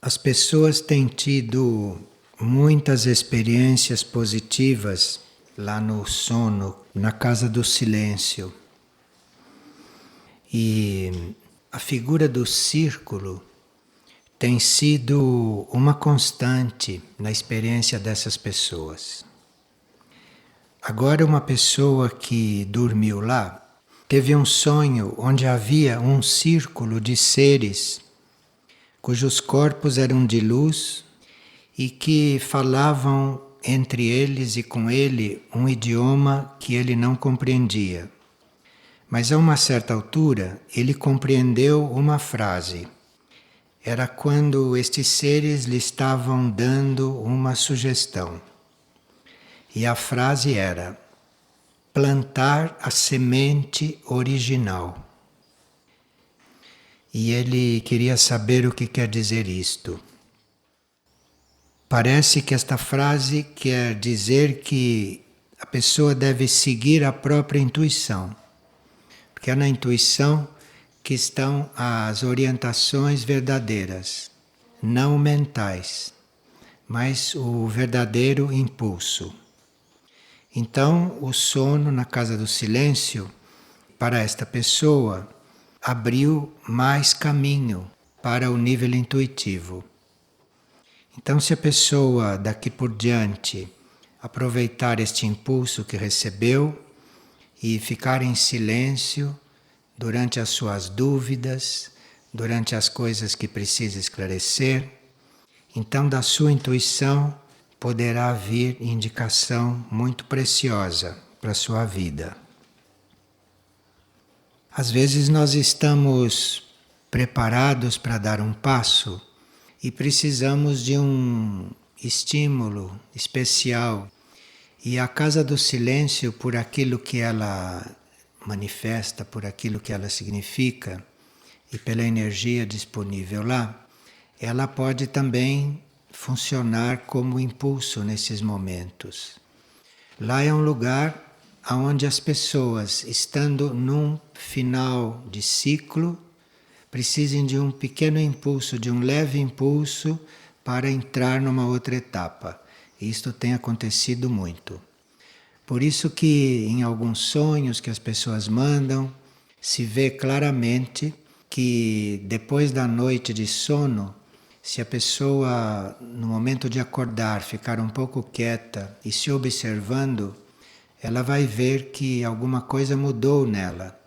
As pessoas têm tido muitas experiências positivas lá no sono, na casa do silêncio. E a figura do círculo tem sido uma constante na experiência dessas pessoas. Agora, uma pessoa que dormiu lá teve um sonho onde havia um círculo de seres cujos corpos eram de luz e que falavam entre eles e com ele um idioma que ele não compreendia. Mas a uma certa altura ele compreendeu uma frase. Era quando estes seres lhe estavam dando uma sugestão. E a frase era: plantar a semente original. E ele queria saber o que quer dizer isto. Parece que esta frase quer dizer que a pessoa deve seguir a própria intuição, porque é na intuição que estão as orientações verdadeiras, não mentais, mas o verdadeiro impulso. Então, o sono na casa do silêncio, para esta pessoa, abriu mais caminho para o nível intuitivo. Então, se a pessoa daqui por diante aproveitar este impulso que recebeu e ficar em silêncio durante as suas dúvidas, durante as coisas que precisa esclarecer, então da sua intuição poderá vir indicação muito preciosa para a sua vida. Às vezes nós estamos preparados para dar um passo e precisamos de um estímulo especial. E a Casa do Silêncio, por aquilo que ela manifesta, por aquilo que ela significa e pela energia disponível lá, ela pode também funcionar como impulso nesses momentos. Lá é um lugar onde as pessoas, estando num final de ciclo, precisem de um pequeno impulso, de um leve impulso para entrar numa outra etapa. Isto tem acontecido muito. Por isso que em alguns sonhos que as pessoas mandam, se vê claramente que depois da noite de sono, se a pessoa no momento de acordar ficar um pouco quieta e se observando, ela vai ver que alguma coisa mudou nela.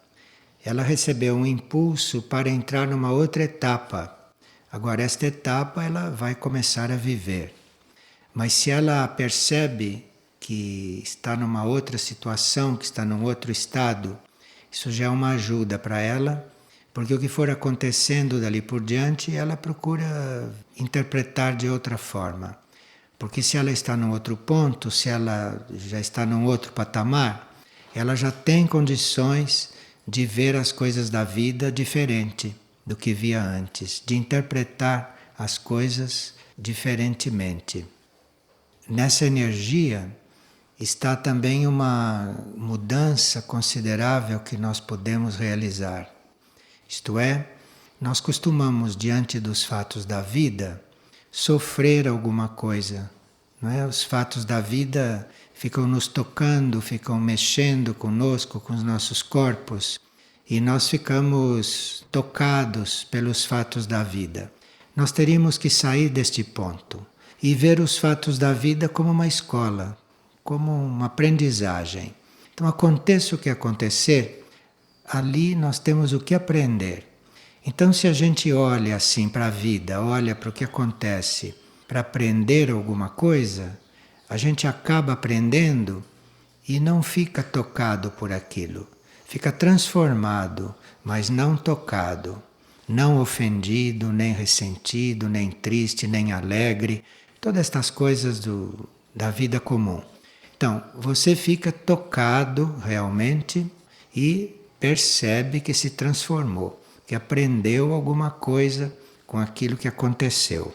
Ela recebeu um impulso para entrar numa outra etapa. Agora, esta etapa ela vai começar a viver. Mas se ela percebe que está numa outra situação, que está num outro estado, isso já é uma ajuda para ela, porque o que for acontecendo dali por diante, ela procura interpretar de outra forma. Porque se ela está num outro ponto, se ela já está num outro patamar, ela já tem condições de ver as coisas da vida diferente do que via antes, de interpretar as coisas diferentemente. Nessa energia está também uma mudança considerável que nós podemos realizar. Isto é, nós costumamos, diante dos fatos da vida, sofrer alguma coisa, não é? Os fatos da vida ficam nos tocando, ficam mexendo conosco, com os nossos corpos, e nós ficamos tocados pelos fatos da vida. Nós teríamos que sair deste ponto e ver os fatos da vida como uma escola, como uma aprendizagem. Então, aconteça o que acontecer, ali nós temos o que aprender. Então, se a gente olha assim para a vida, olha para o que acontece, para aprender alguma coisa, a gente acaba aprendendo e não fica tocado por aquilo. Fica transformado, mas não tocado, não ofendido, nem ressentido, nem triste, nem alegre, todas estas coisas da vida comum. Então, você fica tocado realmente e percebe que se transformou, que aprendeu alguma coisa com aquilo que aconteceu.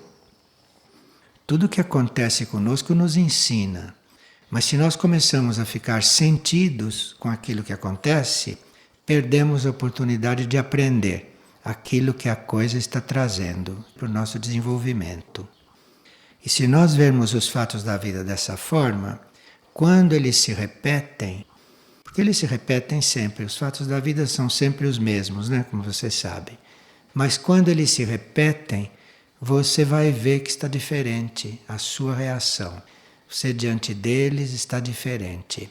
Tudo que acontece conosco nos ensina, mas se nós começamos a ficar sentidos com aquilo que acontece, perdemos a oportunidade de aprender. aquilo que a coisa está trazendo para o nosso desenvolvimento. E se nós vermos os fatos da vida dessa forma, quando eles se repetem, porque eles se repetem sempre, os fatos da vida são sempre os mesmos, né? Como vocês sabem. Mas quando eles se repetem, você vai ver que está diferente a sua reação. Você diante deles está diferente.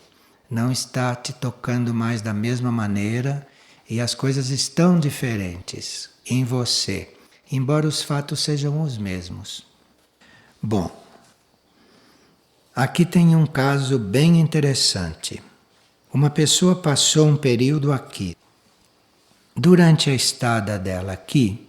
Não está te tocando mais da mesma maneira e as coisas estão diferentes em você, embora os fatos sejam os mesmos. Bom, aqui tem um caso bem interessante. Uma pessoa passou um período aqui. Durante a estada dela aqui,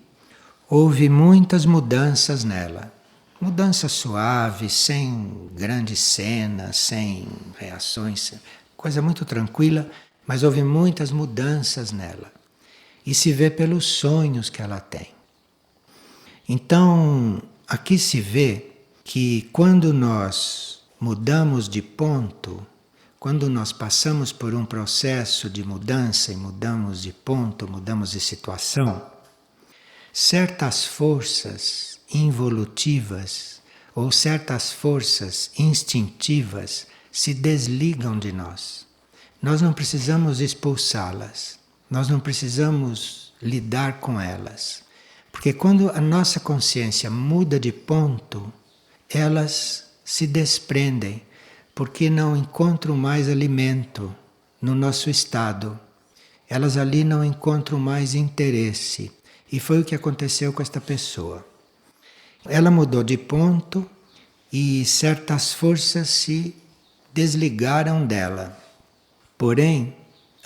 houve muitas mudanças nela. Mudanças suaves, sem grandes cenas, sem reações, coisa muito tranquila, mas houve muitas mudanças nela. E se vê pelos sonhos que ela tem. Então, aqui se vê que quando nós mudamos de ponto, quando nós passamos por um processo de mudança e mudamos de ponto, mudamos de situação, certas forças involutivas ou certas forças instintivas se desligam de nós. Nós não precisamos expulsá-las, nós não precisamos lidar com elas. Porque quando a nossa consciência muda de ponto, elas se desprendem, porque não encontram mais alimento no nosso estado. Elas ali não encontram mais interesse. E foi o que aconteceu com esta pessoa. Ela mudou de ponto e certas forças se desligaram dela. Porém,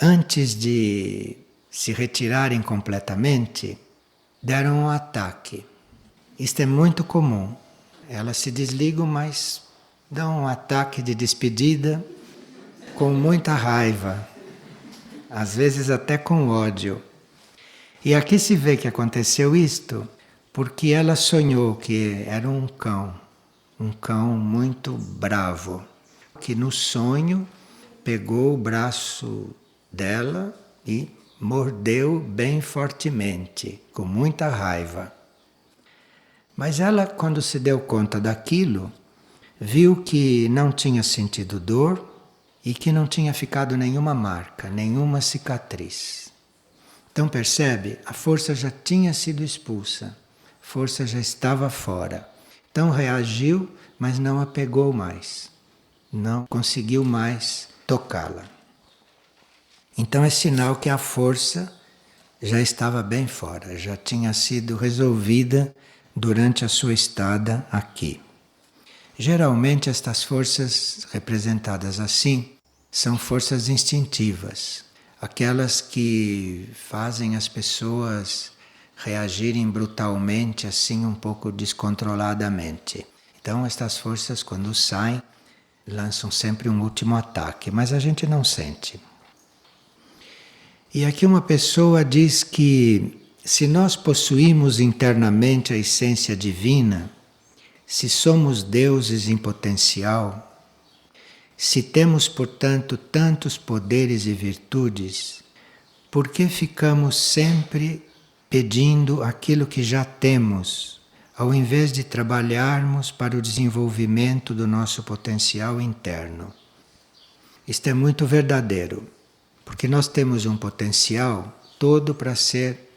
antes de se retirarem completamente, deram um ataque. Isto é muito comum. Elas se desligam, mas dão um ataque de despedida com muita raiva, às vezes até com ódio. E aqui se vê que aconteceu isto porque ela sonhou que era um cão muito bravo, que no sonho pegou o braço dela e mordeu bem fortemente, com muita raiva. Mas ela, quando se deu conta daquilo, viu que não tinha sentido dor e que não tinha ficado nenhuma marca, nenhuma cicatriz. Então percebe, a força já tinha sido expulsa, a força já estava fora. Então reagiu, mas não a pegou mais, não conseguiu mais tocá-la. Então é sinal que a força já estava bem fora, já tinha sido resolvida durante a sua estada aqui. Geralmente estas forças representadas assim são forças instintivas, aquelas que fazem as pessoas reagirem brutalmente, assim um pouco descontroladamente. Então estas forças, quando saem, lançam sempre um último ataque, mas a gente não sente. E aqui uma pessoa diz que se nós possuímos internamente a essência divina, se somos deuses em potencial, se temos, portanto, tantos poderes e virtudes, por que ficamos sempre pedindo aquilo que já temos, ao invés de trabalharmos para o desenvolvimento do nosso potencial interno? Isto é muito verdadeiro, porque nós temos um potencial todo para ser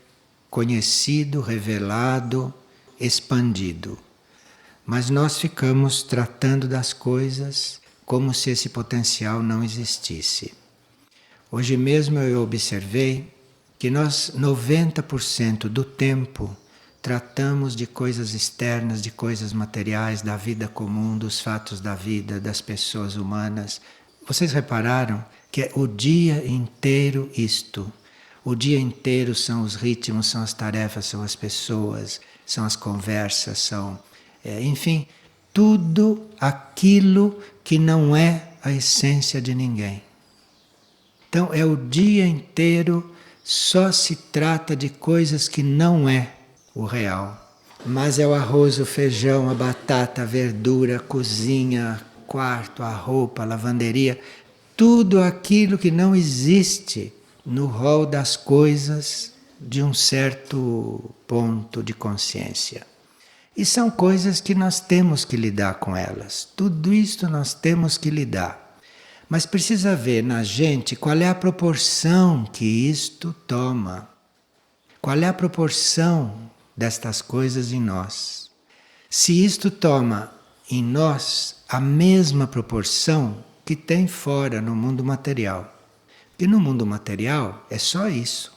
conhecido, revelado, expandido. Mas nós ficamos tratando das coisas como se esse potencial não existisse. Hoje mesmo eu observei que nós 90% do tempo tratamos de coisas externas, de coisas materiais, da vida comum, dos fatos da vida, das pessoas humanas. Vocês repararam que é o dia inteiro isto. O dia inteiro são os ritmos, são as tarefas, são as pessoas, são as conversas, são... enfim, tudo aquilo que não é a essência de ninguém. Então é o dia inteiro, só se trata de coisas que não é o real. Mas é o arroz, o feijão, a batata, a verdura, a cozinha, quarto, a roupa, a lavanderia, tudo aquilo que não existe no rol das coisas de um certo ponto de consciência. E são coisas que nós temos que lidar com elas. Tudo isto nós temos que lidar. Mas precisa ver na gente qual é a proporção que isto toma. Qual é a proporção destas coisas em nós? Se isto toma em nós a mesma proporção que tem fora no mundo material. Porque no mundo material é só isso.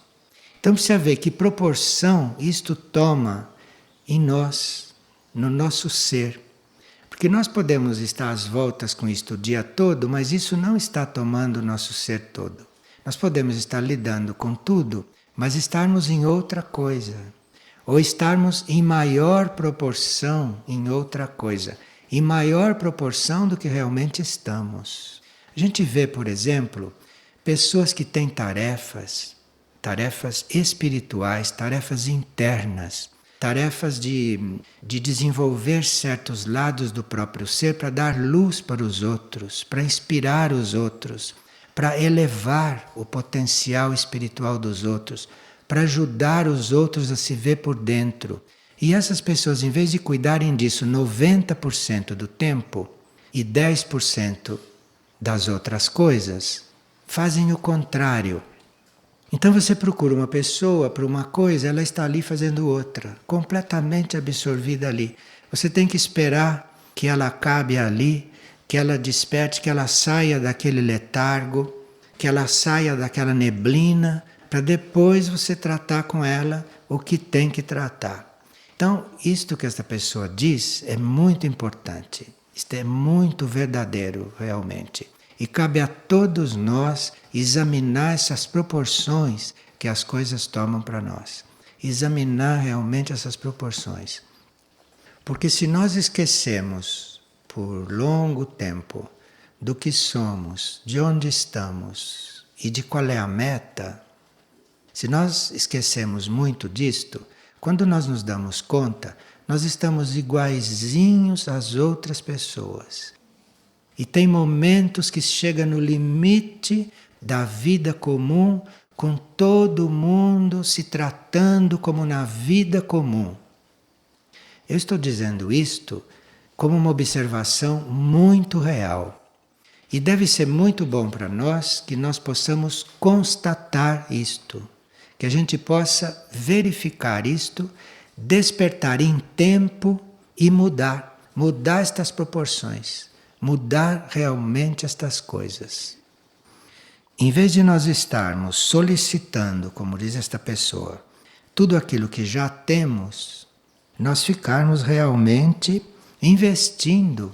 Então precisa ver que proporção isto toma em nós, no nosso ser. Porque nós podemos estar às voltas com isto o dia todo, mas isso não está tomando o nosso ser todo. Nós podemos estar lidando com tudo, mas estarmos em outra coisa. Ou estarmos em maior proporção em outra coisa. Em maior proporção do que realmente estamos. A gente vê, por exemplo, pessoas que têm tarefas espirituais, tarefas internas, tarefas de desenvolver certos lados do próprio ser para dar luz para os outros, para inspirar os outros, para elevar o potencial espiritual dos outros, para ajudar os outros a se ver por dentro. E essas pessoas, em vez de cuidarem disso 90% do tempo e 10% das outras coisas, fazem o contrário. Então você procura uma pessoa para uma coisa, ela está ali fazendo outra, completamente absorvida ali. Você tem que esperar que ela acabe ali, que ela desperte, que ela saia daquele letargo, que ela saia daquela neblina, para depois você tratar com ela o que tem que tratar. Então, isto que esta pessoa diz é muito importante. Isto é muito verdadeiro, realmente. E cabe a todos nós examinar essas proporções que as coisas tomam para nós. Examinar realmente essas proporções. Porque se nós esquecemos por longo tempo do que somos, de onde estamos e de qual é a meta, se nós esquecemos muito disto, quando nós nos damos conta, nós estamos iguaizinhos às outras pessoas. E tem momentos que chega no limite da vida comum, com todo mundo se tratando como na vida comum. Eu estou dizendo isto como uma observação muito real. E deve ser muito bom para nós que nós possamos constatar isto. Que a gente possa verificar isto, despertar em tempo e mudar estas proporções. Mudar realmente estas coisas. Em vez de nós estarmos solicitando, como diz esta pessoa, tudo aquilo que já temos, nós ficarmos realmente investindo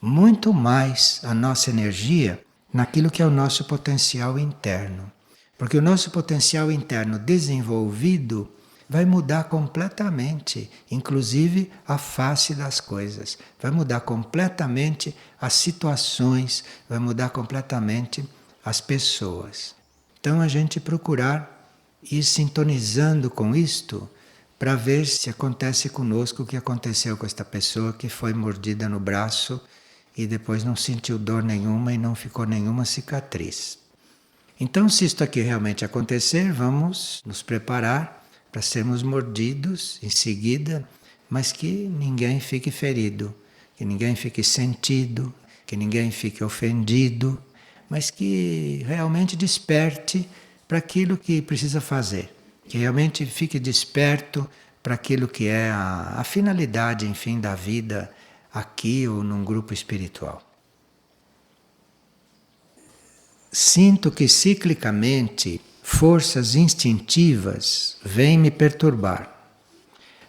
muito mais a nossa energia naquilo que é o nosso potencial interno. Porque o nosso potencial interno desenvolvido vai mudar completamente, inclusive a face das coisas. Vai mudar completamente as situações, vai mudar completamente as pessoas. Então a gente procurar ir sintonizando com isto para ver se acontece conosco o que aconteceu com esta pessoa que foi mordida no braço e depois não sentiu dor nenhuma e não ficou nenhuma cicatriz. Então, se isto aqui realmente acontecer, vamos nos preparar para sermos mordidos em seguida, mas que ninguém fique ferido, que ninguém fique sentido, que ninguém fique ofendido, mas que realmente desperte para aquilo que precisa fazer, que realmente fique desperto para aquilo que é a finalidade, enfim, da vida aqui ou num grupo espiritual. Sinto que ciclicamente forças instintivas vêm me perturbar.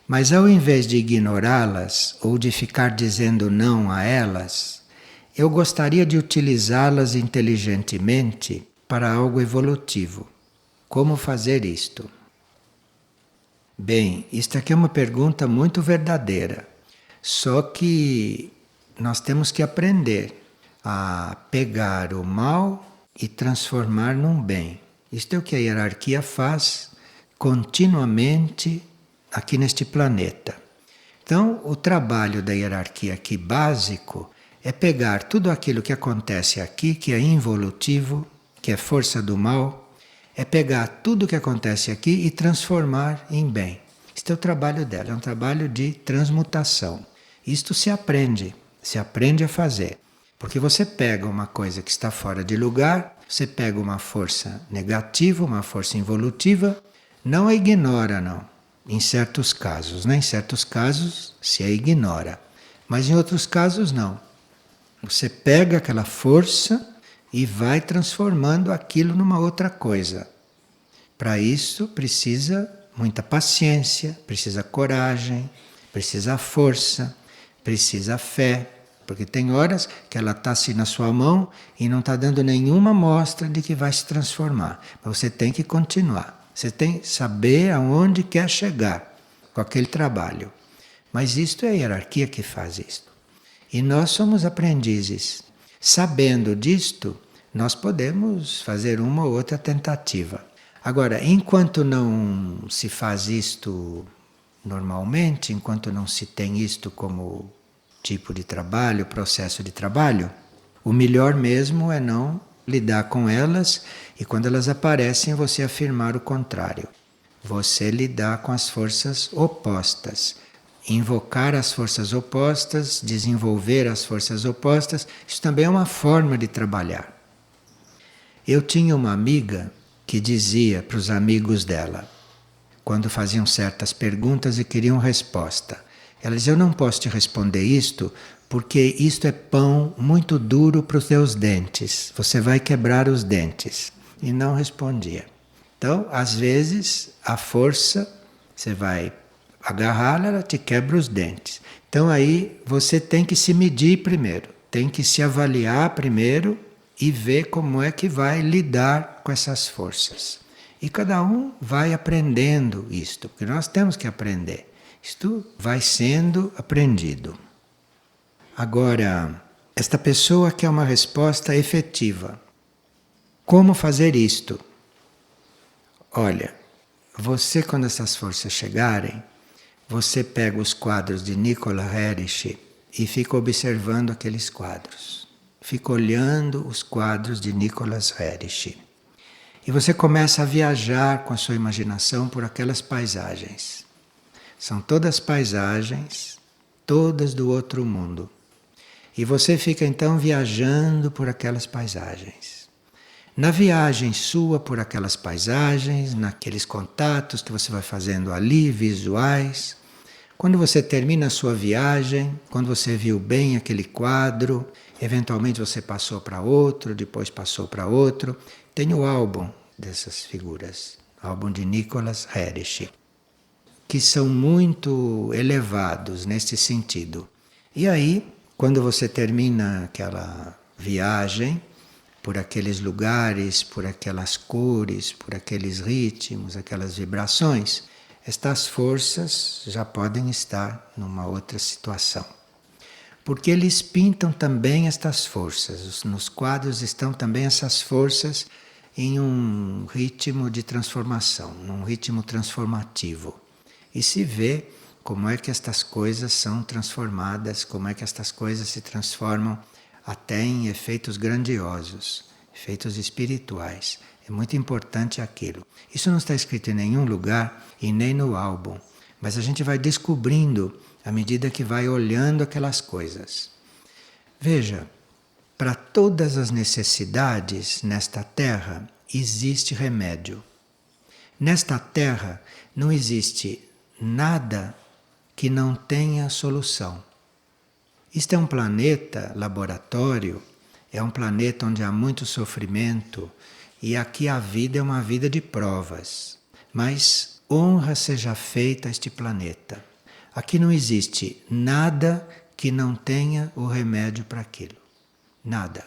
Mas ao invés de ignorá-las ou de ficar dizendo não a elas, eu gostaria de utilizá-las inteligentemente para algo evolutivo. Como fazer isto? Bem, isto aqui é uma pergunta muito verdadeira. Só que nós temos que aprender a pegar o mal e transformar num bem. Isto é o que a hierarquia faz continuamente aqui neste planeta. Então, o trabalho da hierarquia aqui básico é pegar tudo aquilo que acontece aqui, que é involutivo, que é força do mal, é pegar tudo o que acontece aqui e transformar em bem. Este é o trabalho dela, é um trabalho de transmutação. Isto se aprende a fazer. Porque você pega uma coisa que está fora de lugar, você pega uma força negativa, uma força involutiva, não a ignora, não. Em certos casos, né? Em certos casos se a ignora, mas em outros casos não. Você pega aquela força e vai transformando aquilo numa outra coisa. Para isso precisa muita paciência, precisa coragem, precisa força, precisa fé. Porque tem horas que ela está assim na sua mão e não está dando nenhuma mostra de que vai se transformar. Mas você tem que continuar. Você tem que saber aonde quer chegar com aquele trabalho. Mas isto é a hierarquia que faz isto. E nós somos aprendizes. Sabendo disto, nós podemos fazer uma ou outra tentativa. Agora, enquanto não se faz isto normalmente, enquanto não se tem isto como tipo de trabalho, processo de trabalho, o melhor mesmo é não lidar com elas e quando elas aparecem você afirmar o contrário. Você lidar com as forças opostas, invocar as forças opostas, desenvolver as forças opostas, isso também é uma forma de trabalhar. Eu tinha uma amiga que dizia para os amigos dela, quando faziam certas perguntas e queriam resposta, ela dizia, eu não posso te responder isto, porque isto é pão muito duro para os teus dentes. Você vai quebrar os dentes. E não respondia. Então, às vezes, a força, você vai agarrá-la, ela te quebra os dentes. Então aí você tem que se medir primeiro. Tem que se avaliar primeiro e ver como é que vai lidar com essas forças. E cada um vai aprendendo isto, porque nós temos que aprender. Isto vai sendo aprendido. Agora, esta pessoa quer uma resposta efetiva. Como fazer isto? Olha, você quando essas forças chegarem, você pega os quadros de Nikola Herrich e fica observando aqueles quadros. Fica olhando os quadros de Nicholas Herrich. E você começa a viajar com a sua imaginação por aquelas paisagens. São todas paisagens, todas do outro mundo. E você fica então viajando por aquelas paisagens. Na viagem sua por aquelas paisagens, naqueles contatos que você vai fazendo ali, visuais, quando você termina a sua viagem, quando você viu bem aquele quadro, eventualmente você passou para outro, depois passou para outro, tem o álbum dessas figuras, álbum de Nicholas Herrich, que são muito elevados nesse sentido. E aí, quando você termina aquela viagem por aqueles lugares, por aquelas cores, por aqueles ritmos, aquelas vibrações, estas forças já podem estar numa outra situação. Porque eles pintam também estas forças, nos quadros estão também essas forças em um ritmo de transformação, num ritmo transformativo. E se vê como é que estas coisas são transformadas, como é que estas coisas se transformam até em efeitos grandiosos, efeitos espirituais. É muito importante aquilo. Isso não está escrito em nenhum lugar e nem no álbum, mas a gente vai descobrindo à medida que vai olhando aquelas coisas. Veja, para todas as necessidades nesta terra existe remédio. Nesta terra não existe nada que não tenha solução. Isto é um planeta laboratório, é um planeta onde há muito sofrimento e aqui a vida é uma vida de provas. Mas honra seja feita a este planeta. Aqui não existe nada que não tenha o remédio para aquilo. Nada.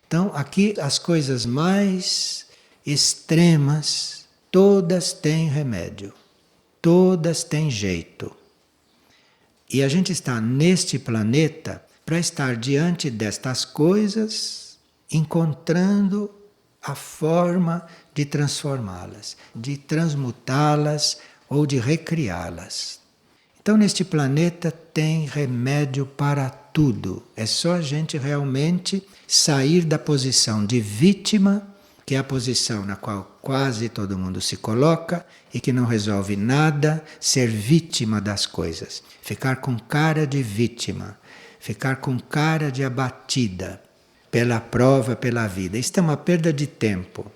Então aqui as coisas mais extremas, todas têm remédio. Todas têm jeito. E a gente está neste planeta para estar diante destas coisas, encontrando a forma de transformá-las, de transmutá-las ou de recriá-las. Então, neste planeta tem remédio para tudo. É só a gente realmente sair da posição de vítima que é a posição na qual quase todo mundo se coloca e que não resolve nada, ser vítima das coisas. Ficar com cara de vítima, ficar com cara de abatida pela prova, pela vida. Isto é uma perda de tempo.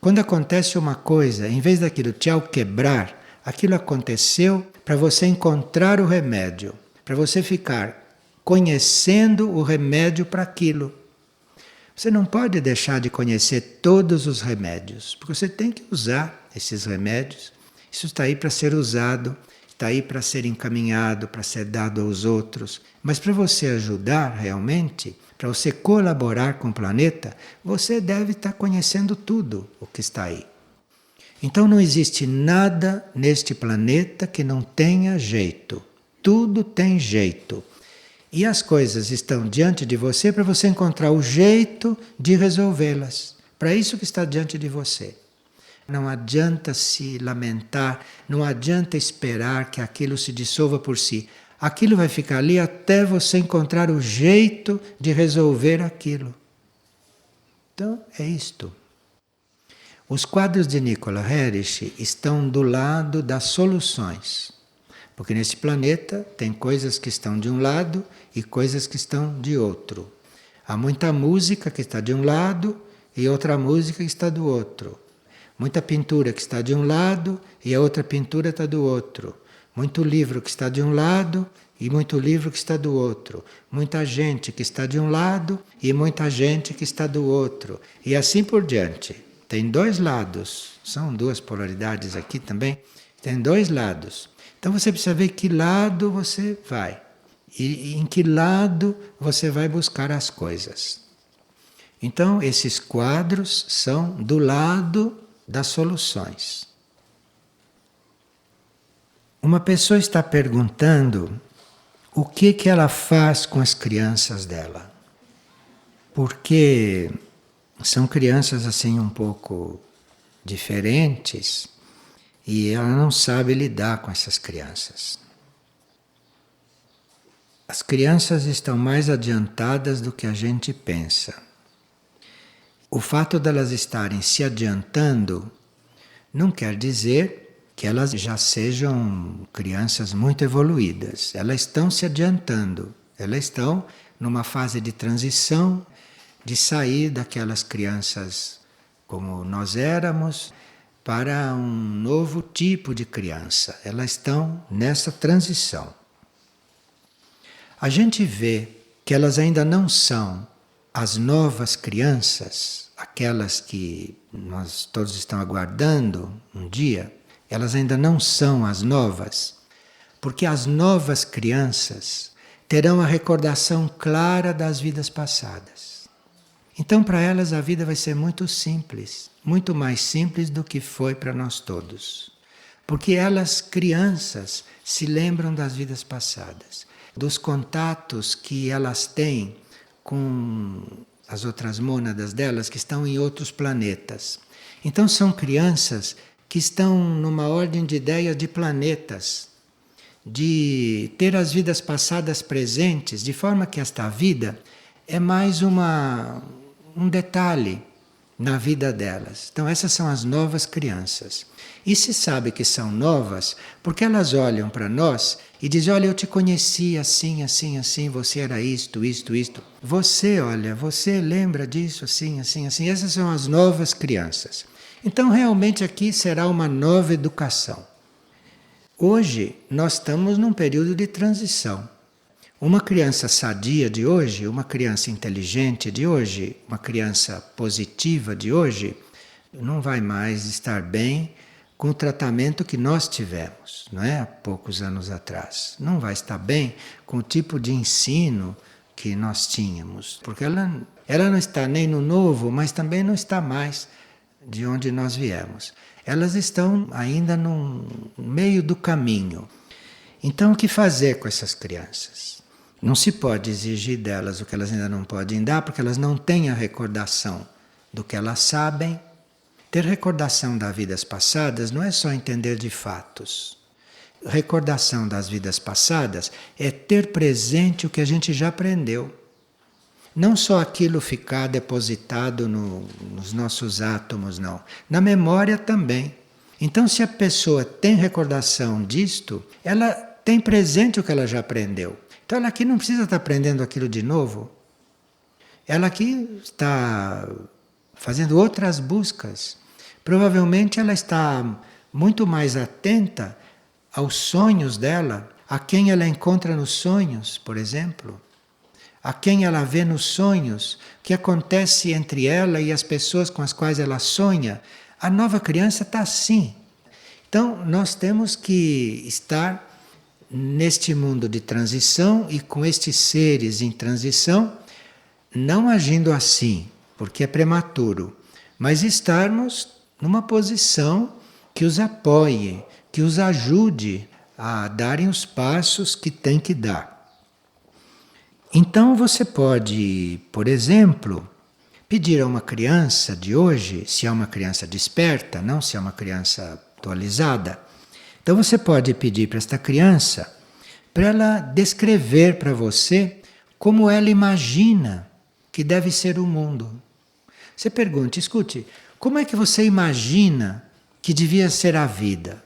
Quando acontece uma coisa, em vez daquilo te alquebrar, aquilo aconteceu para você encontrar o remédio, para você ficar conhecendo o remédio para aquilo. Você não pode deixar de conhecer todos os remédios, porque você tem que usar esses remédios. Isso está aí para ser usado, está aí para ser encaminhado, para ser dado aos outros. Mas para você ajudar realmente, para você colaborar com o planeta, você deve estar conhecendo tudo o que está aí. Então não existe nada neste planeta que não tenha jeito. Tudo tem jeito. E as coisas estão diante de você para você encontrar o jeito de resolvê-las. Para isso que está diante de você. Não adianta se lamentar, não adianta esperar que aquilo se dissolva por si. Aquilo vai ficar ali até você encontrar o jeito de resolver aquilo. Então, é isto. Os quadros de Nikola Herrich estão do lado das soluções. Porque nesse planeta tem coisas que estão de um lado e coisas que estão de outro. Há muita música que está de um lado e outra música que está do outro. Muita pintura que está de um lado e a outra pintura está do outro. Muito livro que está de um lado e muito livro que está do outro. Muita gente que está de um lado e muita gente que está do outro. E assim por diante. Tem dois lados. São duas polaridades aqui também. Tem dois lados. Então você precisa ver que lado você vai. E em que lado você vai buscar as coisas. Então esses quadros são do lado das soluções. Uma pessoa está perguntando o que ela faz com as crianças dela. Porque são crianças assim um pouco diferentes e ela não sabe lidar com essas crianças. As crianças estão mais adiantadas do que a gente pensa. O fato delas estarem se adiantando não quer dizer que elas já sejam crianças muito evoluídas. Elas estão se adiantando, elas estão numa fase de transição, de sair daquelas crianças como nós éramos, para um novo tipo de criança. Elas estão nessa transição. A gente vê que elas ainda não são as novas crianças, aquelas que nós todos estamos aguardando um dia. Elas ainda não são as novas, porque as novas crianças terão a recordação clara das vidas passadas. Então, para elas, a vida vai ser muito simples, muito mais simples do que foi para nós todos. Porque elas, crianças, se lembram das vidas passadas, dos contatos que elas têm com as outras mônadas delas que estão em outros planetas. Então, são crianças que estão numa ordem de ideias de planetas, de ter as vidas passadas presentes, de forma que esta vida é mais um detalhe na vida delas. Então essas são as novas crianças. E se sabe que são novas porque elas olham para nós e dizem: olha, eu te conheci assim, assim, assim, você era isto, isto, isto. Você, olha, você lembra disso, assim, assim, assim. Essas são as novas crianças. Então realmente aqui será uma nova educação. Hoje nós estamos num período de transição. Uma criança sadia de hoje, uma criança inteligente de hoje, uma criança positiva de hoje, não vai mais estar bem com o tratamento que nós tivemos, não é? Há poucos anos atrás. Não vai estar bem com o tipo de ensino que nós tínhamos, porque ela não está nem no novo, mas também não está mais de onde nós viemos. Elas estão ainda no meio do caminho. Então, o que fazer com essas crianças? Não se pode exigir delas o que elas ainda não podem dar, porque elas não têm a recordação do que elas sabem. Ter recordação das vidas passadas não é só entender de fatos. Recordação das vidas passadas é ter presente o que a gente já aprendeu. Não só aquilo ficar depositado nos nossos átomos, não. Na memória também. Então, se a pessoa tem recordação disto, ela tem presente o que ela já aprendeu. Então, ela aqui não precisa estar aprendendo aquilo de novo. Ela aqui está fazendo outras buscas. Provavelmente ela está muito mais atenta aos sonhos dela, a quem ela encontra nos sonhos, por exemplo, a quem ela vê nos sonhos, o que acontece entre ela e as pessoas com as quais ela sonha. A nova criança está assim. Então, nós temos que estar neste mundo de transição e com estes seres em transição, não agindo assim, porque é prematuro, mas estarmos numa posição que os apoie, que os ajude a darem os passos que têm que dar. Então você pode, por exemplo, pedir a uma criança de hoje, se é uma criança desperta, não se é uma criança atualizada, então você pode pedir para esta criança para ela descrever para você como ela imagina que deve ser o mundo. Você pergunta, escute, como é que você imagina que devia ser a vida?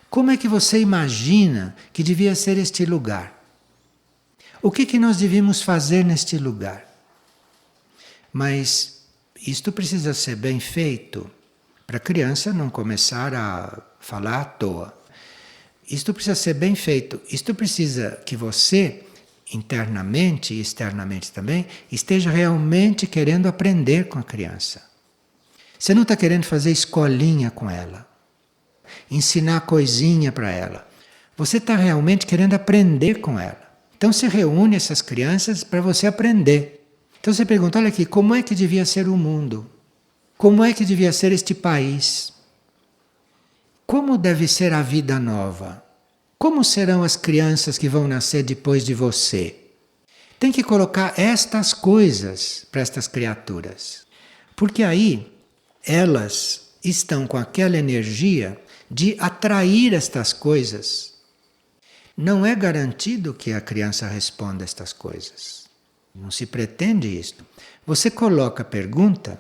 Como é que você imagina que devia ser este lugar? O que nós devíamos fazer neste lugar? Mas isto precisa ser bem feito para a criança não começar a falar à toa. Isto precisa ser bem feito. Isto precisa que você, internamente e externamente também, esteja realmente querendo aprender com a criança. Você não está querendo fazer escolinha com ela, ensinar coisinha para ela. Você está realmente querendo aprender com ela. Então você reúne essas crianças para você aprender. Então você pergunta, olha aqui, como é que devia ser o mundo? Como é que devia ser este país? Como deve ser a vida nova? Como serão as crianças que vão nascer depois de você? Tem que colocar estas coisas para estas criaturas. Porque aí elas estão com aquela energia de atrair estas coisas. Não é garantido que a criança responda estas coisas. Não se pretende isto. Você coloca a pergunta,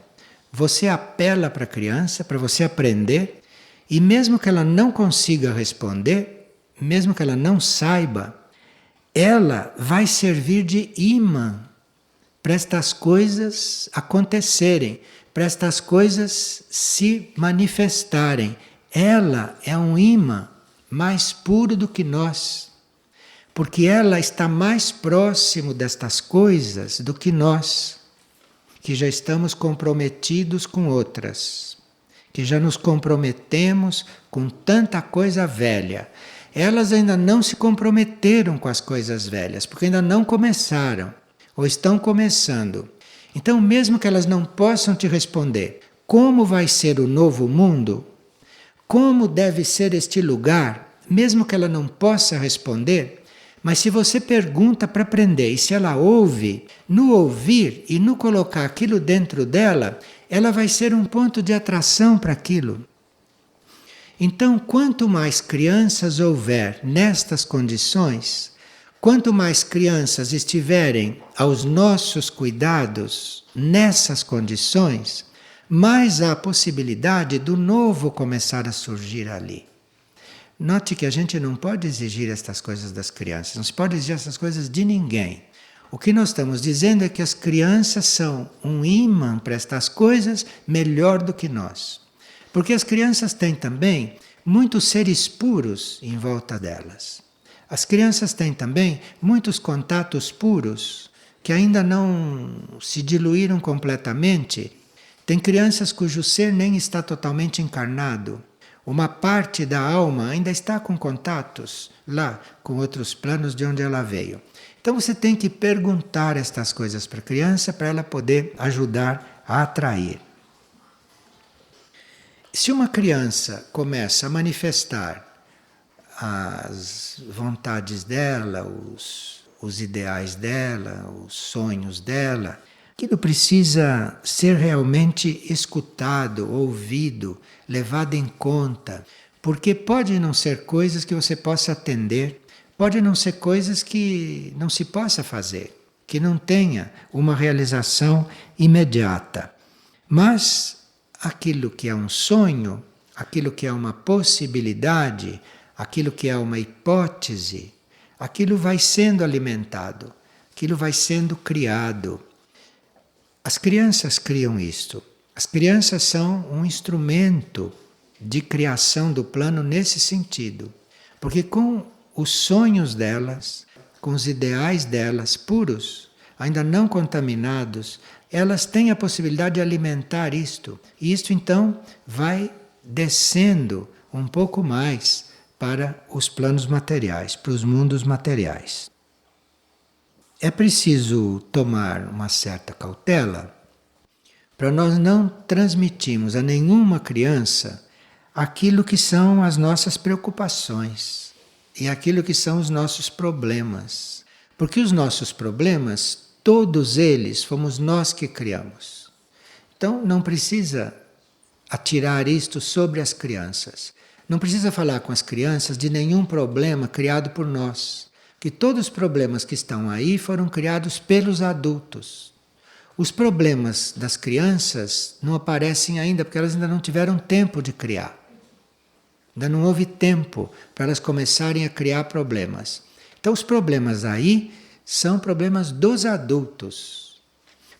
você apela para a criança, para você aprender, e mesmo que ela não consiga responder, mesmo que ela não saiba, ela vai servir de imã para estas coisas acontecerem, para estas coisas se manifestarem. Ela é um imã mais puro do que nós, porque ela está mais próximo destas coisas do que nós, que já estamos comprometidos com outras, que já nos comprometemos com tanta coisa velha. Elas ainda não se comprometeram com as coisas velhas, porque ainda não começaram, ou estão começando. Então, mesmo que elas não possam te responder como vai ser o novo mundo, como deve ser este lugar, mesmo que ela não possa responder, mas se você pergunta para aprender e se ela ouve, no ouvir e no colocar aquilo dentro dela, ela vai ser um ponto de atração para aquilo. Então, quanto mais crianças houver nestas condições, quanto mais crianças estiverem aos nossos cuidados nessas condições, mais há a possibilidade do novo começar a surgir ali. Note que a gente não pode exigir estas coisas das crianças, não se pode exigir essas coisas de ninguém. O que nós estamos dizendo é que as crianças são um imã para estas coisas melhor do que nós. Porque as crianças têm também muitos seres puros em volta delas. As crianças têm também muitos contatos puros que ainda não se diluíram completamente. Tem crianças cujo ser nem está totalmente encarnado. Uma parte da alma ainda está com contatos lá, com outros planos de onde ela veio. Então você tem que perguntar estas coisas para a criança para ela poder ajudar a atrair. Se uma criança começa a manifestar as vontades dela, os ideais dela, os sonhos dela, aquilo precisa ser realmente escutado, ouvido, levado em conta, porque pode não ser coisas que você possa atender, pode não ser coisas que não se possa fazer. que não tenha uma realização imediata. Mas aquilo que é um sonho, aquilo que é uma possibilidade, aquilo que é uma hipótese, aquilo vai sendo alimentado, aquilo vai sendo criado. As crianças criam isto. As crianças são um instrumento de criação do plano nesse sentido. Porque com os sonhos delas, com os ideais delas puros, ainda não contaminados, elas têm a possibilidade de alimentar isto. E isto então vai descendo um pouco mais para os planos materiais, para os mundos materiais. É preciso tomar uma certa cautela para nós não transmitirmos a nenhuma criança aquilo que são as nossas preocupações e aquilo que são os nossos problemas. Porque os nossos problemas, todos eles, fomos nós que criamos. Então não precisa atirar isto sobre as crianças. Não precisa falar com as crianças de nenhum problema criado por nós. Que todos os problemas que estão aí foram criados pelos adultos. Os problemas das crianças não aparecem ainda porque elas ainda não tiveram tempo de criar. Ainda não houve tempo para elas começarem a criar problemas. Então os problemas aí são problemas dos adultos.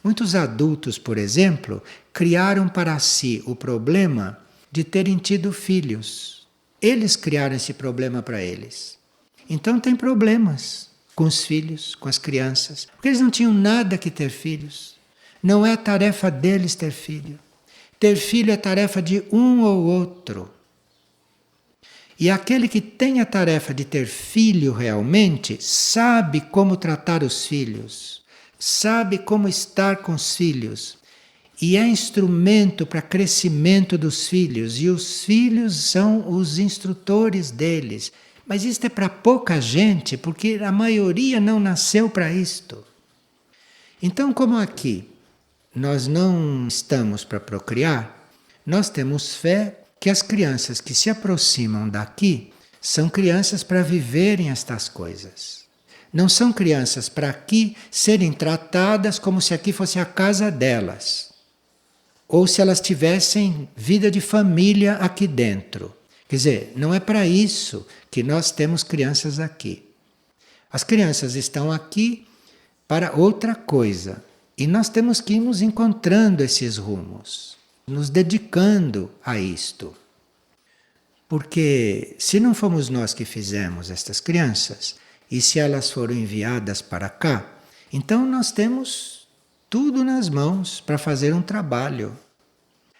Muitos adultos, por exemplo, criaram para si o problema de terem tido filhos. Eles criaram esse problema para eles. Então tem problemas com os filhos, com as crianças, porque eles não tinham nada que ter filhos. Não é tarefa deles ter filho. Ter filho é tarefa de um ou outro. E aquele que tem a tarefa de ter filho realmente, sabe como tratar os filhos, sabe como estar com os filhos, e é instrumento para crescimento dos filhos, e os filhos são os instrutores deles. Mas isto é para pouca gente, porque a maioria não nasceu para isto. Então, como aqui nós não estamos para procriar, nós temos fé que as crianças que se aproximam daqui são crianças para viverem estas coisas. Não são crianças para aqui serem tratadas como se aqui fosse a casa delas. Ou se elas tivessem vida de família aqui dentro. Quer dizer, não é para isso que nós temos crianças aqui. As crianças estão aqui para outra coisa. E nós temos que ir nos encontrando esses rumos, nos dedicando a isto. Porque se não fomos nós que fizemos estas crianças, e se elas foram enviadas para cá, então nós temos tudo nas mãos para fazer um trabalho.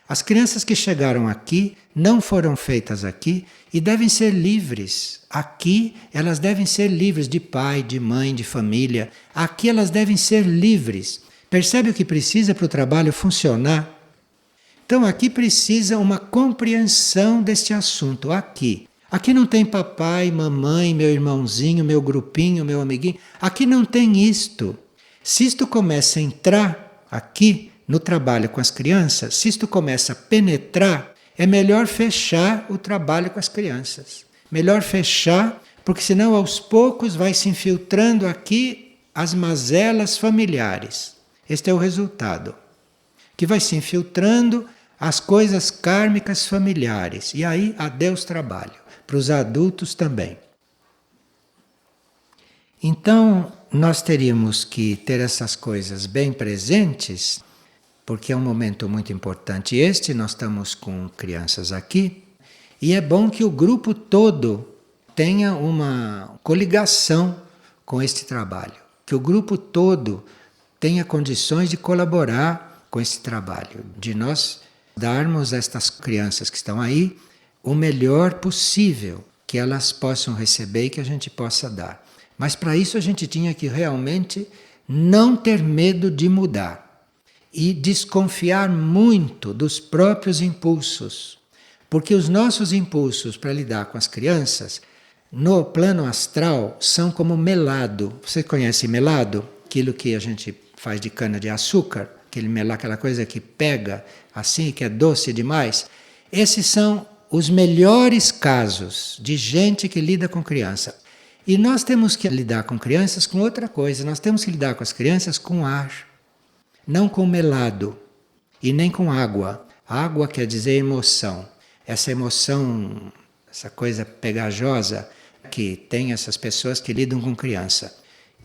As crianças que chegaram aqui não foram feitas aqui e devem ser livres. Aqui elas devem ser livres de pai, de mãe, de família. Aqui elas devem ser livres. Percebe o que precisa para o trabalho funcionar? Então aqui precisa uma compreensão deste assunto, aqui. Aqui não tem papai, mamãe, meu irmãozinho, meu grupinho, meu amiguinho. Aqui não tem isto. Se isto começa a entrar aqui no trabalho com as crianças, se isto começa a penetrar, é melhor fechar o trabalho com as crianças. Melhor fechar, porque senão aos poucos vai se infiltrando aqui as mazelas familiares. Este é o resultado. Que vai se infiltrando as coisas kármicas familiares. E aí, adeus trabalho. Para os adultos também. Então, nós teríamos que ter essas coisas bem presentes, porque é um momento muito importante este. Nós estamos com crianças aqui. E é bom que o grupo todo tenha uma coligação com este trabalho. Que o grupo todo tenha condições de colaborar com esse trabalho, de nós darmos a estas crianças que estão aí o melhor possível que elas possam receber e que a gente possa dar. Mas para isso a gente tinha que realmente não ter medo de mudar e desconfiar muito dos próprios impulsos, porque os nossos impulsos para lidar com as crianças no plano astral são como melado. Você conhece melado? Aquilo que a gente faz de cana de açúcar, aquela coisa que pega assim, que é doce demais. Esses são os melhores casos de gente que lida com criança. E nós temos que lidar com crianças com outra coisa, nós temos que lidar com as crianças com ar, não com melado e nem com água. Água quer dizer emoção. Essa emoção, essa coisa pegajosa que tem essas pessoas que lidam com criança.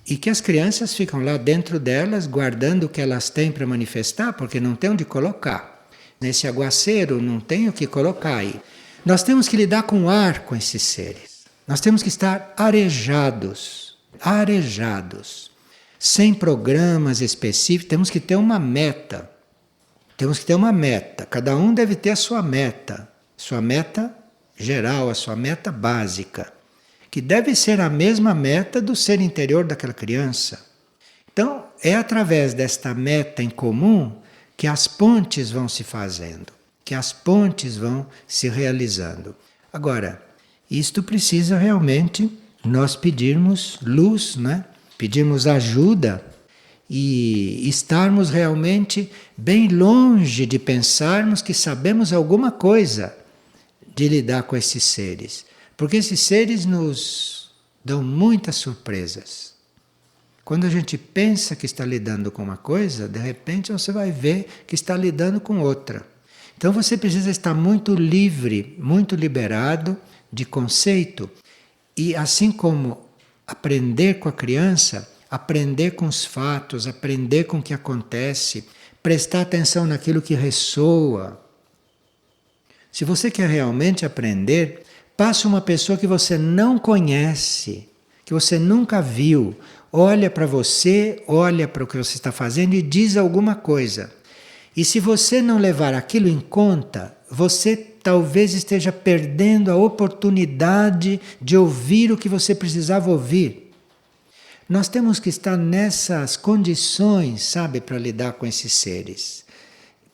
E que as crianças ficam lá dentro delas, guardando o que elas têm para manifestar, porque não tem onde colocar. Nesse aguaceiro não tem o que colocar aí. Nós temos que lidar com ar com esses seres. Nós temos que estar arejados, sem programas específicos, temos que ter uma meta. Temos que ter uma meta, cada um deve ter a sua meta geral, a sua meta básica, que deve ser a mesma meta do ser interior daquela criança. Então, é através desta meta em comum que as pontes vão se fazendo, que as pontes vão se realizando. Agora, isto precisa realmente nós pedirmos luz, né? Pedirmos ajuda e estarmos realmente bem longe de pensarmos que sabemos alguma coisa de lidar com esses seres. Porque esses seres nos dão muitas surpresas. Quando a gente pensa que está lidando com uma coisa, de repente você vai ver que está lidando com outra. Então você precisa estar muito livre, muito liberado de conceito. E assim como aprender com a criança, aprender com os fatos, aprender com o que acontece, prestar atenção naquilo que ressoa. Se você quer realmente aprender, passa uma pessoa que você não conhece, que você nunca viu, olha para você, olha para o que você está fazendo e diz alguma coisa. E se você não levar aquilo em conta, você talvez esteja perdendo a oportunidade de ouvir o que você precisava ouvir. Nós temos que estar nessas condições, sabe, para lidar com esses seres.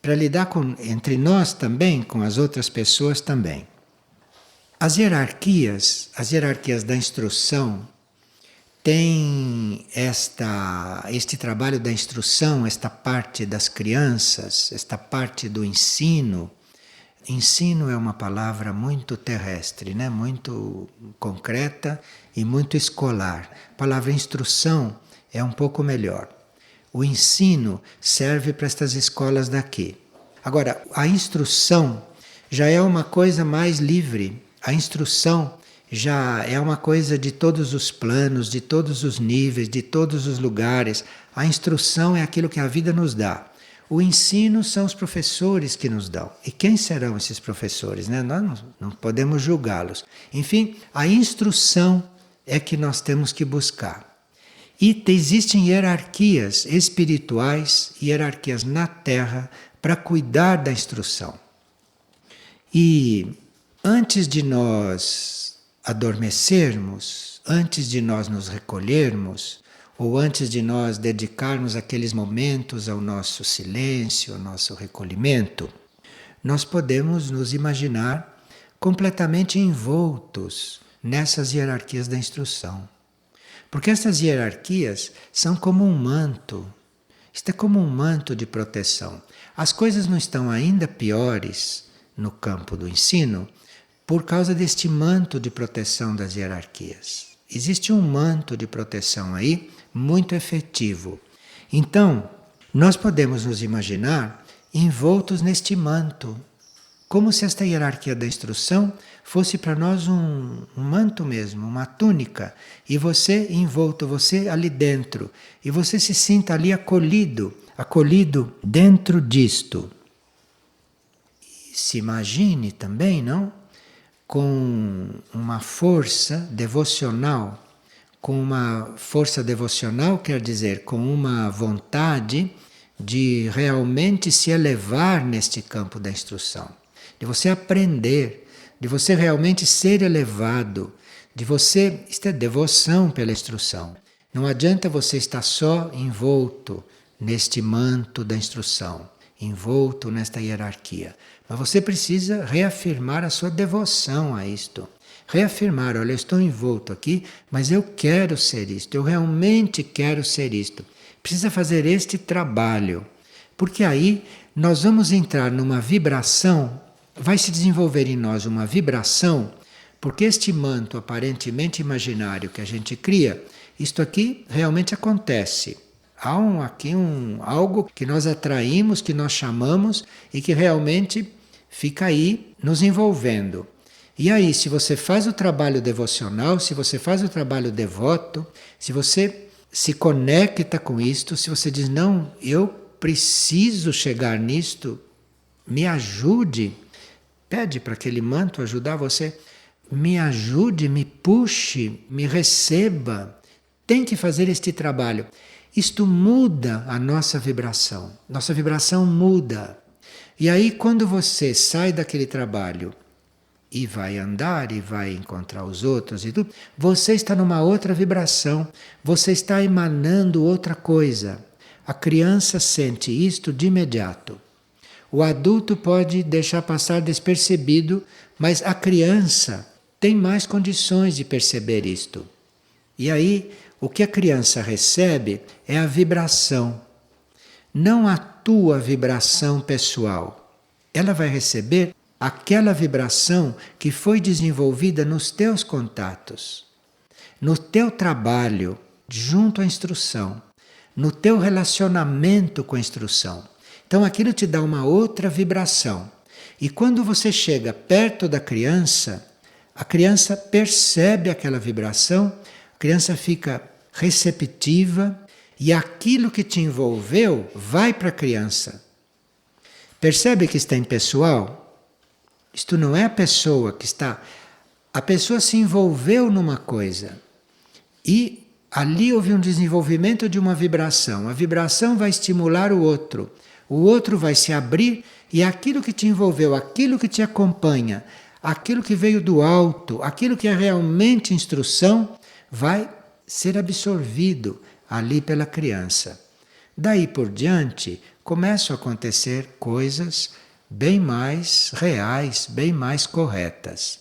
Para lidar entre nós também, com as outras pessoas também. As hierarquias da instrução, têm este trabalho da instrução, esta parte das crianças, esta parte do ensino. Ensino é uma palavra muito terrestre, né? Muito concreta e muito escolar. A palavra instrução é um pouco melhor. O ensino serve para estas escolas daqui. Agora, a instrução já é uma coisa mais livre. A instrução já é uma coisa de todos os planos, de todos os níveis, de todos os lugares. A instrução é aquilo que a vida nos dá. O ensino são os professores que nos dão. E quem serão esses professores, né? Nós não podemos julgá-los. Enfim, a instrução é que nós temos que buscar. E existem hierarquias espirituais, hierarquias na Terra, para cuidar da instrução. E antes de nós adormecermos, antes de nós nos recolhermos, ou antes de nós dedicarmos aqueles momentos ao nosso silêncio, ao nosso recolhimento, nós podemos nos imaginar completamente envoltos nessas hierarquias da instrução. Porque essas hierarquias são como um manto. Isto é como um manto de proteção. As coisas não estão ainda piores no campo do ensino por causa deste manto de proteção das hierarquias. Existe um manto de proteção aí muito efetivo. Então, nós podemos nos imaginar envoltos neste manto, como se esta hierarquia da instrução fosse para nós um manto mesmo, uma túnica, e você envolto, você ali dentro, e você se sinta ali acolhido dentro disto. Se imagine também, não? Com uma força devocional. Com uma força devocional quer dizer com uma vontade de realmente se elevar neste campo da instrução. De você aprender, de você realmente ser elevado, de você, isto é devoção pela instrução. Não adianta você estar só envolto neste manto da instrução, envolto nesta hierarquia. Mas você precisa reafirmar a sua devoção a isto. Reafirmar, olha, eu estou envolto aqui, mas eu quero ser isto, eu realmente quero ser isto. Precisa fazer este trabalho, porque aí nós vamos entrar numa vibração, vai se desenvolver em nós uma vibração Porque este manto aparentemente imaginário que a gente cria, isto aqui realmente acontece. Há algo que nós atraímos, que nós chamamos e que realmente fica aí nos envolvendo. E aí, se você faz o trabalho devocional, se você faz o trabalho devoto, se você se conecta com isto, se você diz, não, eu preciso chegar nisto, me ajude, pede para aquele manto ajudar você, me ajude, me puxe, me receba, tem que fazer este trabalho. Isto muda a nossa vibração muda. E aí quando você sai daquele trabalho e vai andar e vai encontrar os outros e tudo, você está numa outra vibração, você está emanando outra coisa. A criança sente isto de imediato. O adulto pode deixar passar despercebido, mas a criança tem mais condições de perceber isto. E aí, o que a criança recebe é a vibração, não a tua vibração pessoal. Ela vai receber aquela vibração que foi desenvolvida nos teus contatos, no teu trabalho junto à instrução, no teu relacionamento com a instrução. Então aquilo te dá uma outra vibração. E quando você chega perto da criança, a criança percebe aquela vibração, a criança fica receptiva e aquilo que te envolveu vai para a criança. Percebe que está impessoal? Isto não é a pessoa que está. A pessoa se envolveu numa coisa e ali houve um desenvolvimento de uma vibração. A vibração vai estimular o outro vai se abrir e aquilo que te envolveu, aquilo que te acompanha, aquilo que veio do alto, aquilo que é realmente instrução, vai ser absorvido ali pela criança. Daí por diante começam a acontecer coisas bem mais reais, bem mais corretas.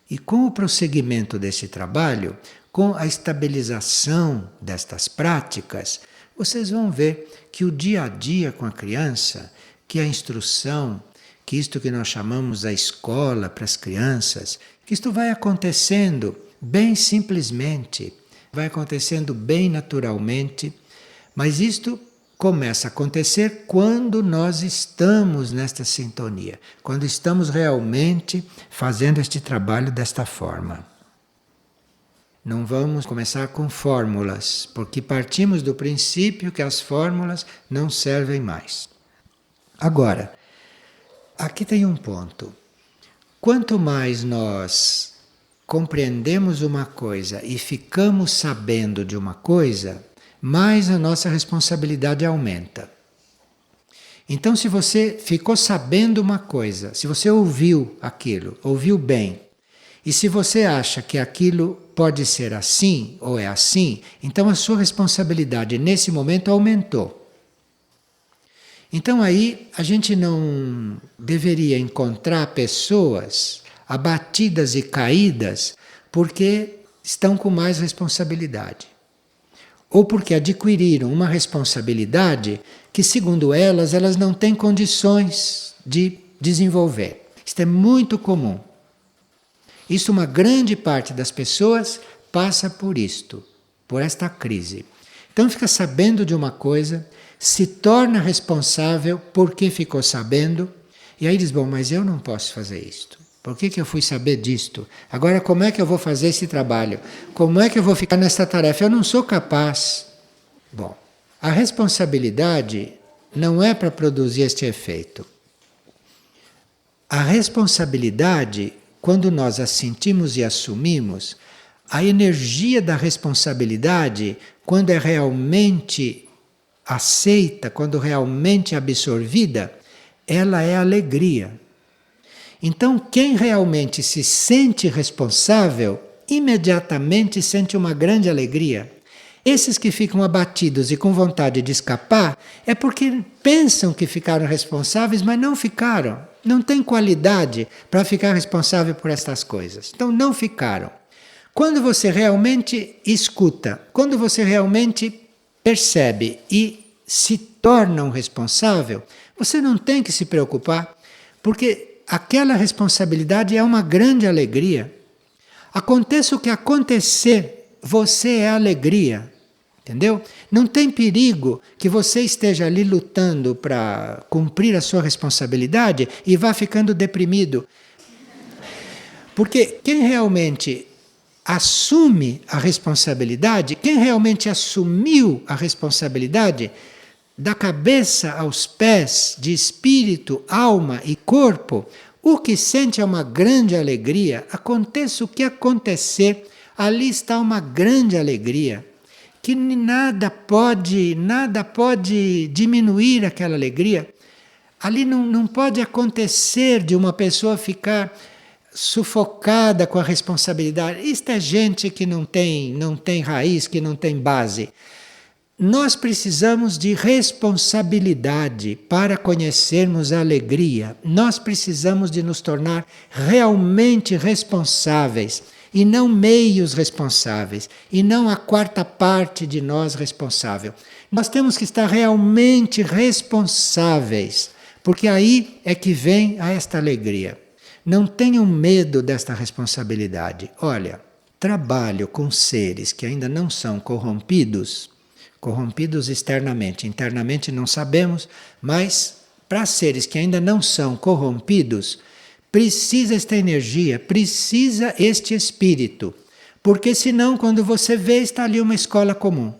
E com o prosseguimento desse trabalho, com a estabilização destas práticas, vocês vão ver que o dia a dia com a criança, que a instrução, que isto que nós chamamos a escola para as crianças, que isto vai acontecendo bem simplesmente, vai acontecendo bem naturalmente, mas isto começa a acontecer quando nós estamos nesta sintonia, quando estamos realmente fazendo este trabalho desta forma. Não vamos começar com fórmulas, porque partimos do princípio que as fórmulas não servem mais. Agora, aqui tem um ponto. Quanto mais nós compreendemos uma coisa e ficamos sabendo de uma coisa, mais a nossa responsabilidade aumenta. Então, se você ficou sabendo uma coisa, se você ouviu aquilo, ouviu bem, e se você acha que aquilo pode ser assim ou é assim, então a sua responsabilidade nesse momento aumentou. Então aí a gente não deveria encontrar pessoas abatidas e caídas porque estão com mais responsabilidade. Ou porque adquiriram uma responsabilidade que, segundo elas não têm condições de desenvolver. Isto é muito comum. Isso, uma grande parte das pessoas passa por isto, por esta crise. Então fica sabendo de uma coisa, se torna responsável porque ficou sabendo, e aí diz, bom, mas eu não posso fazer isto. Por que eu fui saber disto? Agora como é que eu vou fazer esse trabalho? Como é que eu vou ficar nessa tarefa? Eu não sou capaz. Bom, a responsabilidade não é para produzir este efeito. A responsabilidade, quando nós a sentimos e assumimos, a energia da responsabilidade, quando é realmente aceita, quando realmente é absorvida, ela é alegria. Então, quem realmente se sente responsável, imediatamente sente uma grande alegria. Esses que ficam abatidos e com vontade de escapar, é porque pensam que ficaram responsáveis, mas não ficaram. Não tem qualidade para ficar responsável por estas coisas. Então não ficaram. Quando você realmente escuta, quando você realmente percebe e se torna um responsável, você não tem que se preocupar, porque aquela responsabilidade é uma grande alegria. Aconteça o que acontecer, você é alegria. Entendeu? Não tem perigo que você esteja ali lutando para cumprir a sua responsabilidade e vá ficando deprimido. Porque quem realmente assume a responsabilidade, quem realmente assumiu a responsabilidade, da cabeça aos pés, de espírito, alma e corpo, o que sente é uma grande alegria. Aconteça o que acontecer, ali está uma grande alegria. Que nada pode diminuir aquela alegria. Ali não pode acontecer de uma pessoa ficar sufocada com a responsabilidade. Isto é gente que não tem raiz, que não tem base. Nós precisamos de responsabilidade para conhecermos a alegria. Nós precisamos de nos tornar realmente responsáveis. E não meios responsáveis, e não a quarta parte de nós responsável. Nós temos que estar realmente responsáveis, porque aí é que vem a esta alegria. Não tenham medo desta responsabilidade. Olha, trabalho com seres que ainda não são corrompidos externamente, internamente não sabemos, mas para seres que ainda não são corrompidos, precisa esta energia, precisa este espírito. Porque senão, quando você vê, está ali uma escola comum.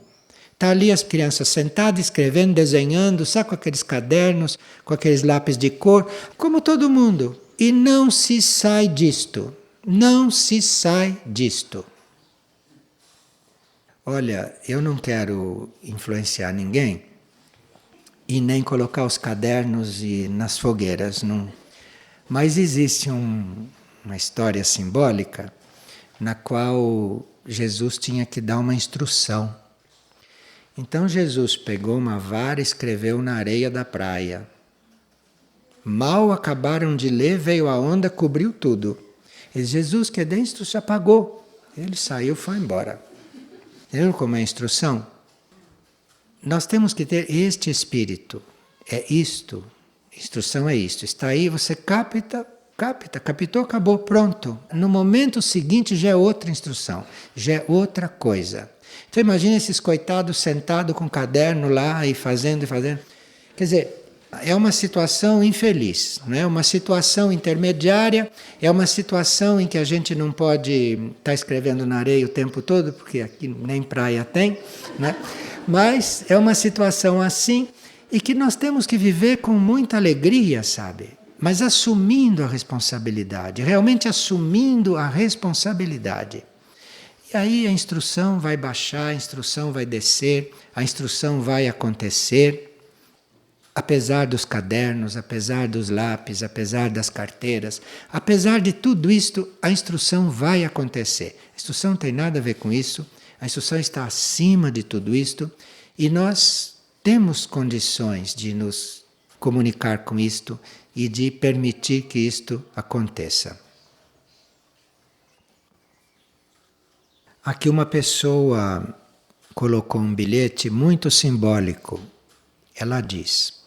Está ali as crianças sentadas, escrevendo, desenhando, sabe, com aqueles cadernos, com aqueles lápis de cor, como todo mundo. E não se sai disto. Não se sai disto. Olha, eu não quero influenciar ninguém e nem colocar os cadernos nas fogueiras, não. Mas existe uma história simbólica na qual Jesus tinha que dar uma instrução. Então Jesus pegou uma vara e escreveu na areia da praia. Mal acabaram de ler, veio a onda, cobriu tudo. E Jesus, que deu a instrução, apagou. Ele saiu, foi embora. Entendeu como é a instrução? Nós temos que ter este espírito. É isto. Instrução é isto. Está aí, você capta, captou, acabou, pronto. No momento seguinte já é outra instrução, já é outra coisa. Então imagina esses coitados sentados com um caderno lá e fazendo. Quer dizer, é uma situação infeliz, não é? Uma situação intermediária, é uma situação em que a gente não pode estar escrevendo na areia o tempo todo, porque aqui nem praia tem, né? Mas é uma situação assim, e que nós temos que viver com muita alegria, sabe? Mas assumindo a responsabilidade, realmente assumindo a responsabilidade. E aí a instrução vai baixar, a instrução vai descer, a instrução vai acontecer. Apesar dos cadernos, apesar dos lápis, apesar das carteiras, apesar de tudo isto, a instrução vai acontecer. A instrução não tem nada a ver com isso, a instrução está acima de tudo isto e nós temos condições de nos comunicar com isto e de permitir que isto aconteça. Aqui uma pessoa colocou um bilhete muito simbólico. Ela diz: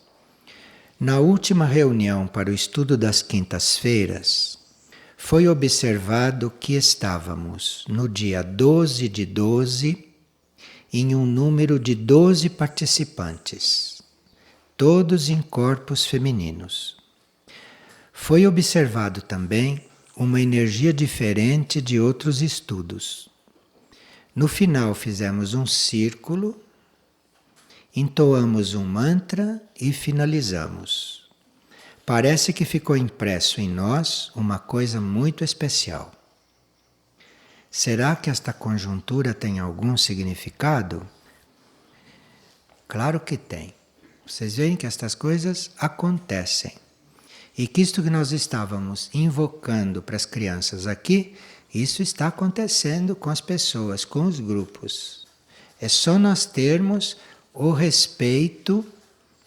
na última reunião para o estudo das quintas-feiras, foi observado que estávamos no dia 12 de 12 em um número de 12 participantes, todos em corpos femininos. Foi observado também uma energia diferente de outros estudos. No final fizemos um círculo, entoamos um mantra e finalizamos. Parece que ficou impresso em nós uma coisa muito especial. Será que esta conjuntura tem algum significado? Claro que tem. Vocês veem que estas coisas acontecem. E que isto que nós estávamos invocando para as crianças aqui, isso está acontecendo com as pessoas, com os grupos. É só nós termos o respeito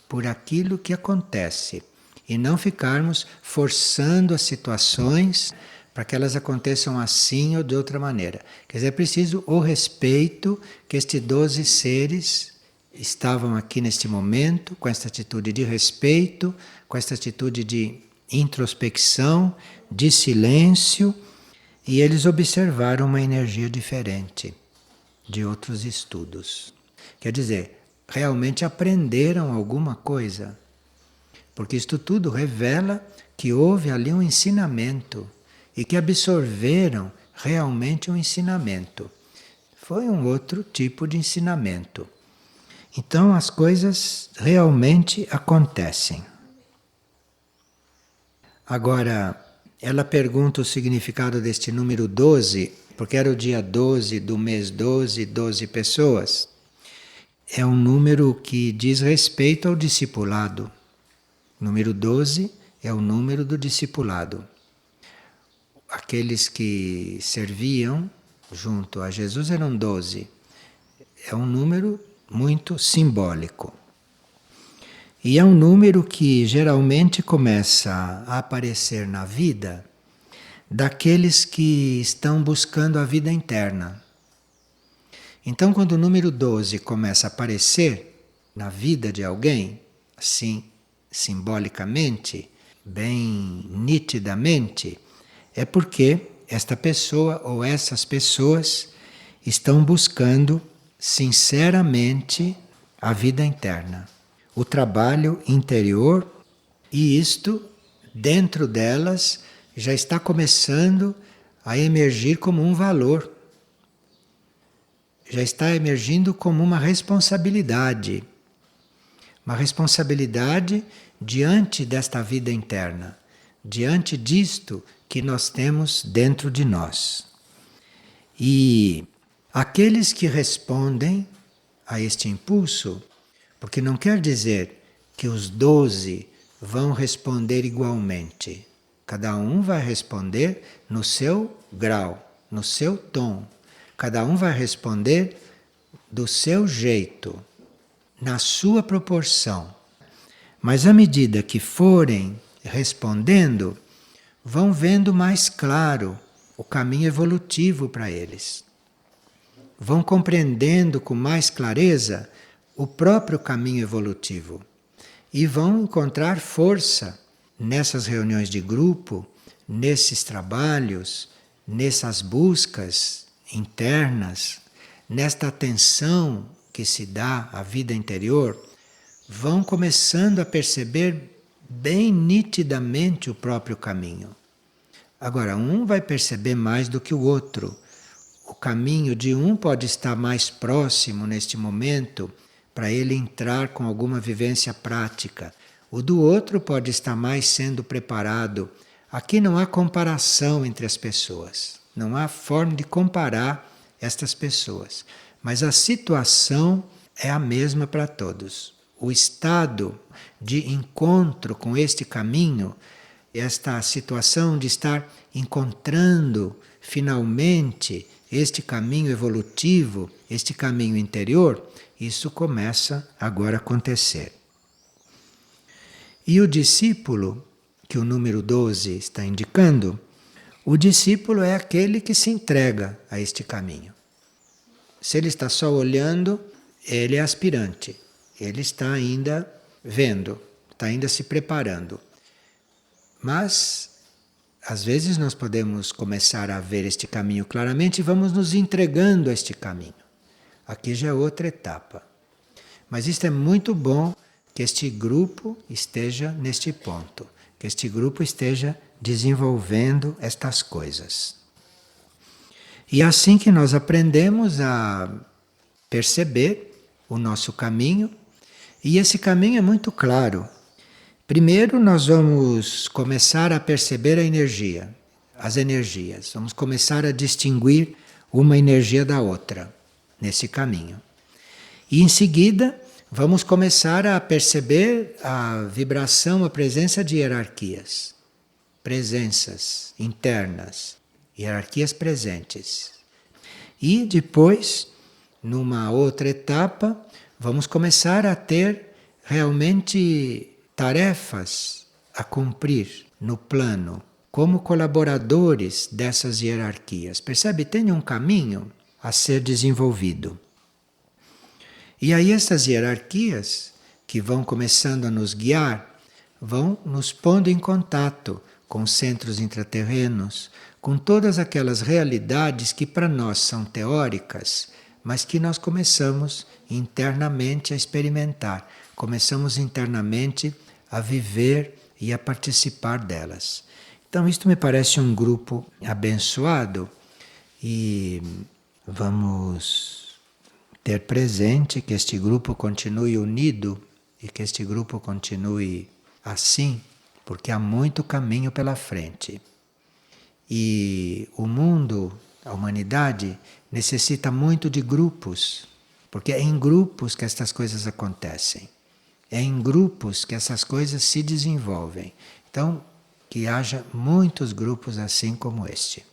por aquilo que acontece e não ficarmos forçando as situações para que elas aconteçam assim ou de outra maneira. Quer dizer, é preciso o respeito que estes 12 seres estavam aqui neste momento, com esta atitude de respeito, com esta atitude de introspecção, de silêncio, e eles observaram uma energia diferente de outros estudos. Quer dizer, realmente aprenderam alguma coisa, porque isto tudo revela que houve ali um ensinamento e que absorveram realmente um ensinamento. Foi um outro tipo de ensinamento. Então as coisas realmente acontecem. Agora, ela pergunta o significado deste número 12, porque era o dia 12 do mês 12, 12 pessoas. É um número que diz respeito ao discipulado. O número 12 é o número do discipulado. Aqueles que serviam junto a Jesus eram 12. É um número muito simbólico. E é um número que geralmente começa a aparecer na vida daqueles que estão buscando a vida interna. Então, quando o número 12 começa a aparecer na vida de alguém, assim, simbolicamente, bem nitidamente, é porque esta pessoa ou essas pessoas estão buscando sinceramente a vida interna, o trabalho interior, e isto, dentro delas, já está começando a emergir como um valor. Já está emergindo como uma responsabilidade. Uma responsabilidade diante desta vida interna, diante disto que nós temos dentro de nós. E aqueles que respondem a este impulso, porque não quer dizer que os 12 vão responder igualmente. Cada um vai responder no seu grau, no seu tom. Cada um vai responder do seu jeito, na sua proporção. Mas à medida que forem respondendo, vão vendo mais claro o caminho evolutivo para eles. Vão compreendendo com mais clareza o próprio caminho evolutivo. E vão encontrar força nessas reuniões de grupo, nesses trabalhos, nessas buscas internas, nesta atenção que se dá à vida interior, vão começando a perceber bem nitidamente o próprio caminho. Agora, um vai perceber mais do que o outro. O caminho de um pode estar mais próximo neste momento para ele entrar com alguma vivência prática. O do outro pode estar mais sendo preparado. Aqui não há comparação entre as pessoas. Não há forma de comparar estas pessoas. Mas a situação é a mesma para todos. O estado de encontro com este caminho, esta situação de estar encontrando finalmente este caminho evolutivo, este caminho interior, isso começa agora a acontecer. E o discípulo, que o número 12 está indicando, o discípulo é aquele que se entrega a este caminho. Se ele está só olhando, ele é aspirante. Ele está ainda vendo, está ainda se preparando. Mas, às vezes, nós podemos começar a ver este caminho claramente e vamos nos entregando a este caminho. Aqui já é outra etapa. Mas isto é muito bom que este grupo esteja neste ponto, que este grupo esteja desenvolvendo estas coisas. E é assim que nós aprendemos a perceber o nosso caminho, e esse caminho é muito claro. Primeiro nós vamos começar a perceber a energia, as energias. Vamos começar a distinguir uma energia da outra nesse caminho. E em seguida vamos começar a perceber a vibração, a presença de hierarquias. Presenças internas, hierarquias presentes. E depois, numa outra etapa, vamos começar a ter realmente tarefas a cumprir no plano, como colaboradores dessas hierarquias. Percebe? Tem um caminho a ser desenvolvido. E aí essas hierarquias, que vão começando a nos guiar, vão nos pondo em contato com centros intraterrenos, com todas aquelas realidades que para nós são teóricas, mas que nós começamos internamente a experimentar, começamos internamente a viver e a participar delas. Então, isto me parece um grupo abençoado e vamos ter presente que este grupo continue unido e que este grupo continue assim, porque há muito caminho pela frente. E o mundo, a humanidade, necessita muito de grupos, porque é em grupos que estas coisas acontecem. É em grupos que essas coisas se desenvolvem. Então, que haja muitos grupos assim como este.